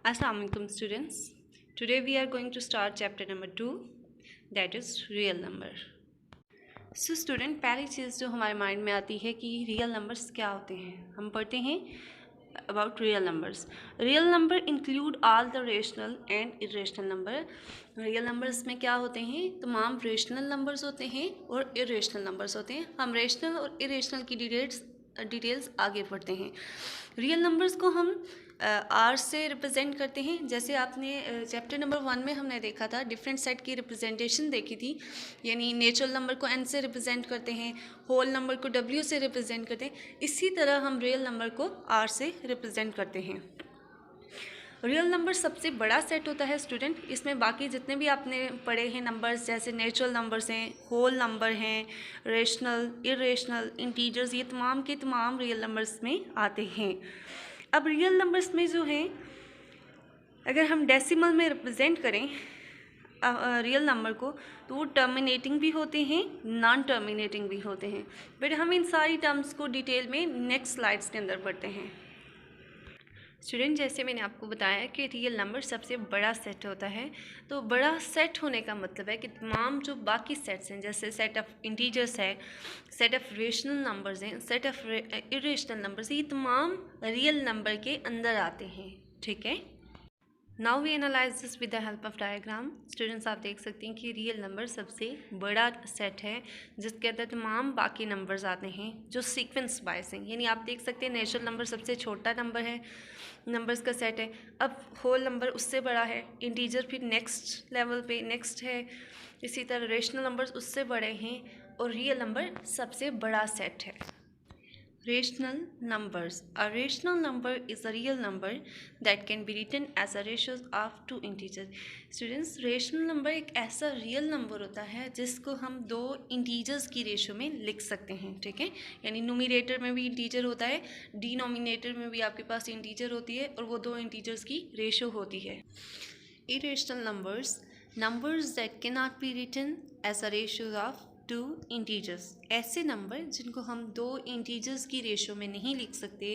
Assalamu alaikum students. Today we are going to start chapter number 2, that is real number. So student, पहली चीज़ जो हमारे mind में आती है कि रियल नंबर्स क्या होते हैं। हम पढ़ते हैं about real numbers. Real number include all the rational and irrational number. Real numbers में क्या होते हैं, तमाम रेशनल नंबर्स होते हैं और इरेशनल नंबर्स होते हैं. हम रेशनल और इरेशनल की डिटेल्स आगे पढ़ते हैं. रियल नंबर्स को हम आर से रिप्रेजेंट करते हैं. जैसे आपने चैप्टर नंबर 1 में हमने देखा था, डिफरेंट सेट की रिप्रेजेंटेशन देखी थी. यानी नेचुरल नंबर को एन से रिप्रेजेंट करते हैं, होल नंबर को डब्ल्यू से रिप्रेजेंट करते हैं. इसी तरह हम रियल नंबर को आर से रिप्रेजेंट करते हैं. रियल नंबर सबसे बड़ा सेट होता है स्टूडेंट. इसमें बाकी जितने भी आपने पढ़े हैं नंबर्स, जैसे नेचुरल नंबर्स हैं, होल नंबर हैं, रेशनल, इरेशनल, इंटीजर्स, ये तमाम के तमाम रियल नंबर्स में आते हैं. अब रियल नंबर्स में जो हैं, अगर हम डेसिमल में रिप्रेजेंट करें रियल नंबर को, तो वो टर्मिनेटिंग भी होते हैं, नॉन टर्मिनेटिंग भी होते हैं. बट हम इन सारी टर्म्स को डिटेल में नेक्स्ट स्लाइड्स के अंदर पढ़ते हैं. स्टूडेंट, जैसे मैंने आपको बताया कि रियल नंबर सबसे बड़ा सेट होता है. तो बड़ा सेट होने का मतलब है कि तमाम जो बाकी सेट्स हैं, जैसे सेट ऑफ इंटीजर्स है, सेट ऑफ रेशनल नंबर्स हैं, सेट ऑफ इरेशनल नंबर्स, ये तमाम रियल नंबर के अंदर आते हैं. ठीक है. Now we analyse this with the help of diagram. Students, आप देख सकते हैं कि रियल नंबर सबसे बड़ा सेट है जिसके अंदर तमाम बाकी नंबर्स आते हैं जो सीक्वेंस वाइज हैं. यानी आप देख सकते हैं नेचुरल नंबर सबसे छोटा नंबर है, नंबर्स का सेट है. अब होल नंबर उससे बड़ा है, इंटीजर फिर नेक्स्ट लेवल पे नेक्स्ट है, इसी तरह रेशनल नंबर्स उससे बड़े हैं, और रियल नंबर सबसे बड़ा सेट है. Rational numbers. A rational number is a real number that can be written as a ratio of two integers. Students, rational number एक ऐसा real number होता है जिसको हम दो integers की रेशो में लिख सकते हैं. ठीक है. यानी न्यूमरेटर में भी इंटीजर होता है, डिनोमिनेटर में भी आपके पास इंटीजर होती है, और वो दो इंटीजर्स की रेशो होती है. Irrational numbers, numbers that cannot be written as a ratio of two integers. ऐसे नंबर जिनको हम दो इंटीजर्स की रेशो में नहीं लिख सकते,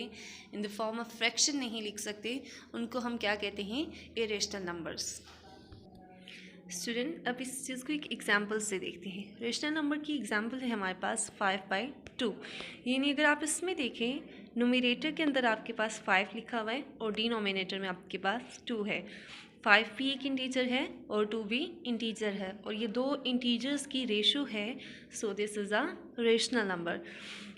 in the form of fraction नहीं लिख सकते, उनको हम क्या कहते हैं, इरेशनल नंबर्स. स्टूडेंट, अब इस चीज़ को एक एग्जांपल से देखते हैं. रेशनल नंबर की एग्जांपल है हमारे पास 5/2. यानी अगर आप इसमें देखें, न्यूमरेटर के अंदर आपके पास 5 लिखा हुआ है और डिनोमिनेटर में आपके पास 2 है. 5 भी एक इंटीजर है और 2 भी इंटीजर है, और ये दो इंटीजर्स की रेशो है. So this is a rational number.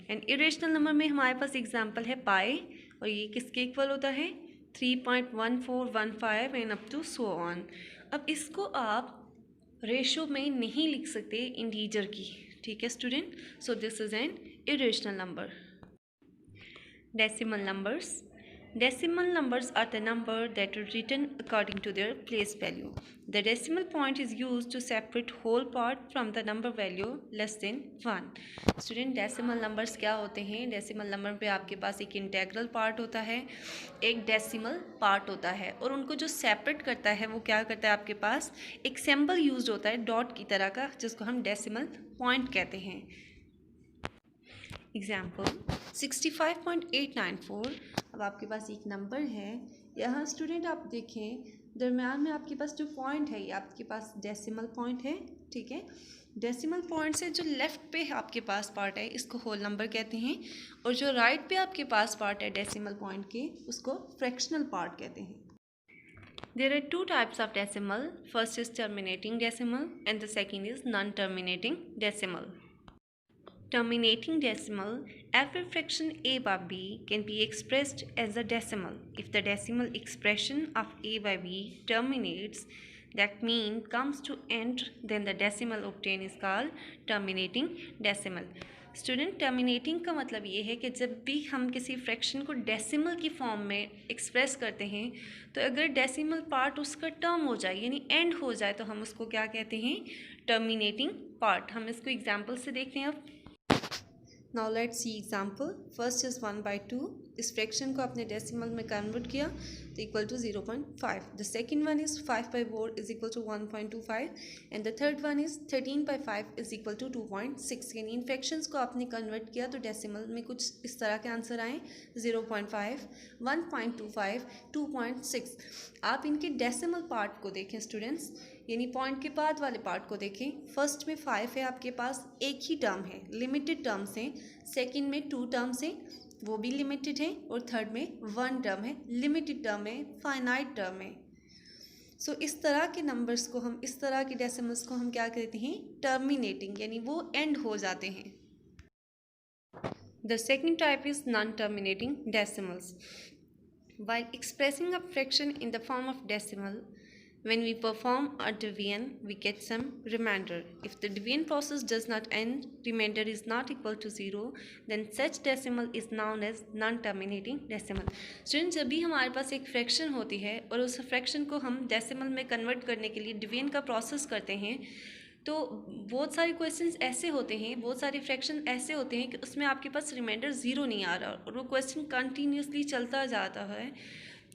And irrational number में हमारे पास एग्जांपल है पाई, और ये किसके इक्वल होता है, 3.1415 and up to so on. अब इसको आप रेशो में नहीं लिख सकते इंटीजर की. ठीक है student. So this is an irrational number. Decimal numbers. Decimal numbers are the number that are written according to their place value. The decimal point is used to separate whole part from the number value less than 1. Student, decimal numbers क्या होते हैं? Decimal number पे आपके पास एक integral part होता है, एक decimal part होता है, और उनको जो separate करता है वो क्या करता है, आपके पास एक symbol used होता है डॉट की तरह का, जिसको हम decimal point कहते हैं. एग्जाम्पल 65.894. अब आपके पास एक नंबर है. यहाँ स्टूडेंट आप देखें, दरम्यान में आपके पास जो पॉइंट है, ये आपके पास डेसिमल पॉइंट है. ठीक है. डेसिमल पॉइंट से जो लेफ़्ट पे आपके पास पार्ट है, इसको होल नंबर कहते हैं, और जो राइट पे आपके पास पार्ट है डेसिमल पॉइंट के, उसको फ्रैक्शनल पार्ट कहते हैं. There are two types of decimal. First is terminating decimal and the second is non-terminating decimal. Terminating decimal, every fraction a by b can be expressed as a decimal if the decimal expression of a by b terminates, that mean comes to end, then the decimal obtained is called terminating decimal. Student, terminating का मतलब ये है कि जब भी हम किसी fraction को डेसिमल की फॉर्म में एक्सप्रेस करते हैं, तो अगर डेसिमल पार्ट उसका टर्म हो जाए, यानी एंड हो जाए, तो हम उसको क्या कहते हैं, टर्मिनेटिंग पार्ट. हम इसको एग्जाम्पल से देखते हैं. अब Now let's see example. First is 1/2. इस फ्रैक्शन को आपने डेसिमल में कन्वर्ट किया तो equal to 0.5. The second one is 5/4 is equal to 1.25 and the third one is 13/5 is equal to 2.6. यानी इन फ्रैक्शंस को आपने कन्वर्ट किया तो डेसिमल में कुछ इस तरह के आंसर आए 0.5, 1.25, 2.6. आप इनके डेसिमल पार्ट को देखें स्टूडेंट्स, यानी पॉइंट के बाद वाले पार्ट को देखें. फर्स्ट में 5 है आपके पास, एक ही टर्म है, लिमिटेड टर्म्स हैं. सेकंड में 2 टर्म्स हैं, वो भी लिमिटेड है. और थर्ड में 1 टर्म है, लिमिटेड टर्म है, फाइनाइट टर्म है. सो इस तरह के नंबर्स को हम, इस तरह के डेसिमल्स को हम क्या कहते हैं, टर्मिनेटिंग, यानी वो एंड हो जाते हैं. The second type is non terminating decimals. While expressing a fraction in the form of decimal, when we perform a division, we get some remainder. If the division process does not end, remainder is not equal to 0, then such decimal is known as non-terminating decimal. Students, जब भी हमारे पास एक fraction होती है और उस fraction को हम डेसिमल में कन्वर्ट करने के लिए डिवीजन का प्रोसेस करते हैं, तो बहुत सारे क्वेश्चंस ऐसे होते हैं, बहुत सारे फ्रैक्शन ऐसे होते हैं कि उसमें आपके पास रिमाइंडर ज़ीरो नहीं आ रहा और वो क्वेश्चन कंटिन्यूसली चलता जाता है.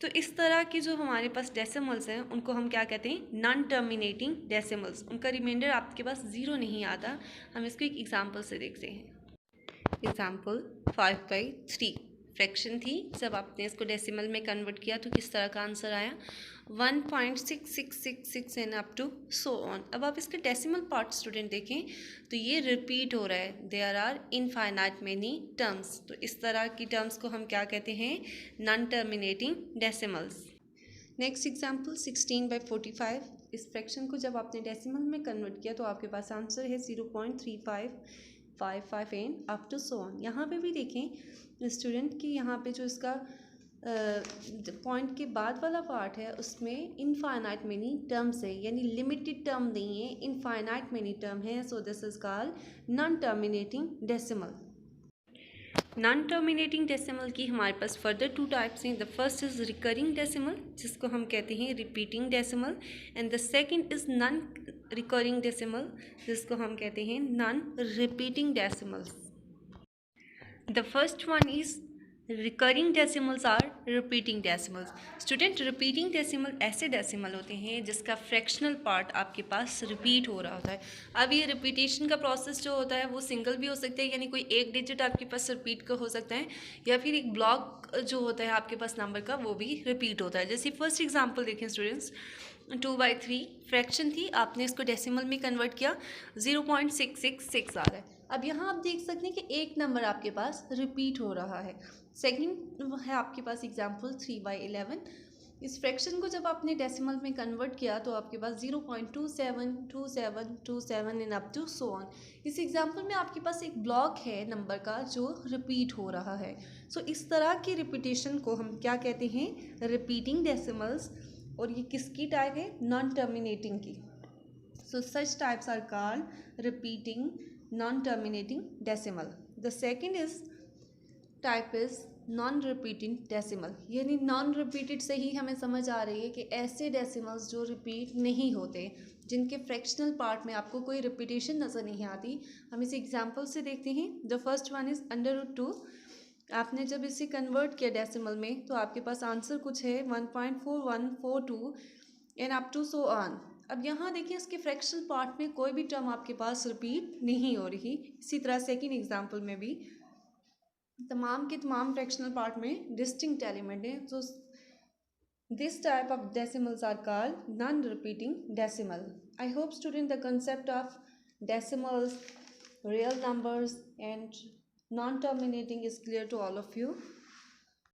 तो इस तरह के जो हमारे पास डेसिमल्स हैं उनको हम क्या कहते हैं, नॉन टर्मिनेटिंग डेसिमल्स. उनका रिमाइंडर आपके पास ज़ीरो नहीं आता. हम इसको एक एग्जांपल से देखते हैं. एग्जांपल 5/3 फ्रैक्शन थी. जब आपने इसको डेसिमल में कन्वर्ट किया तो किस तरह का आंसर आया, 1.6666 and up to so on. अब आप इसके डेसिमल पार्ट स्टूडेंट देखें तो ये रिपीट हो रहा है. There are infinite many terms. तो इस तरह की टर्म्स को हम क्या कहते हैं, non terminating decimals. Next example 16/45. इस फ्रैक्शन को जब आपने डेसिमल में कन्वर्ट किया तो आपके पास आंसर है 0.3555 and up to so on. यहाँ पे भी देखें स्टूडेंट कि यहाँ पे जो इसका पॉइंट के बाद वाला पार्ट है उसमें इनफाइनाइट मेनी टर्म्स है, यानी लिमिटेड टर्म नहीं है, इनफाइनाइट मेनी टर्म है. So this is called non terminating decimal. Non terminating decimal की हमारे पास फर्दर 2 टाइप्स हैं. The first is recurring decimal, जिसको हम कहते हैं repeating decimal, and the second is non recurring decimal, जिसको हम कहते हैं non repeating decimals. The first one is recurring decimals are repeating decimals. Student, repeating decimal ऐसे डेसिमल होते हैं जिसका फ्रैक्शनल पार्ट आपके पास रिपीट हो रहा होता है. अब ये रिपीटेशन का प्रोसेस जो होता है वो सिंगल भी हो सकता है, यानी कोई एक डिजिट आपके पास रिपीट का हो सकता है, या फिर एक ब्लॉक जो होता है आपके पास नंबर का वो भी रिपीट होता है. जैसे फर्स्ट एग्जाम्पल देखें स्टूडेंट्स, 2/3 फ्रैक्शन थी, आपने इसको डेसिमल में कन्वर्ट किया, 0.666 आ रहा है. अब यहाँ आप देख सकते हैं कि एक नंबर आपके पास रिपीट हो रहा है. सेकंड है आपके पास एग्जांपल 3/11. इस फ्रैक्शन को जब आपने डेसिमल में कन्वर्ट किया तो आपके पास 0.272727 and up to so on. इस एग्जांपल में आपके पास एक ब्लॉक है नंबर का जो रिपीट हो रहा है. सो इस तरह की रिपीटेशन को हम क्या कहते हैं, रिपीटिंग डेसिमल्स. और ये किसकी टाइप है, नॉन टर्मिनेटिंग की. So such types are called repeating non terminating decimal. The second is type is non repeating decimal, यानी नॉन रिपीटेड से ही हमें समझ आ रही है कि ऐसे डेसिमल्स जो रिपीट नहीं होते, जिनके फ्रैक्शनल पार्ट में आपको कोई रिपीटेशन नज़र नहीं आती. हम इसे एग्जांपल से देखते हैं. The first one is √2. आपने जब इसे कन्वर्ट किया डेसिमल में तो आपके पास आंसर कुछ है 1.4142 and up to so on. अब यहाँ देखिए इसके फ्रैक्शनल पार्ट में कोई भी टर्म आपके पास रिपीट नहीं हो रही. इसी तरह सेकेंड एग्जाम्पल में भी तमाम के तमाम फ्रैक्शनल पार्ट में डिस्टिंक्ट एलिमेंट है. So this type of decimals are called non repeating decimal. I hope student the concept of decimals, real numbers and non-terminating is clear to all of you.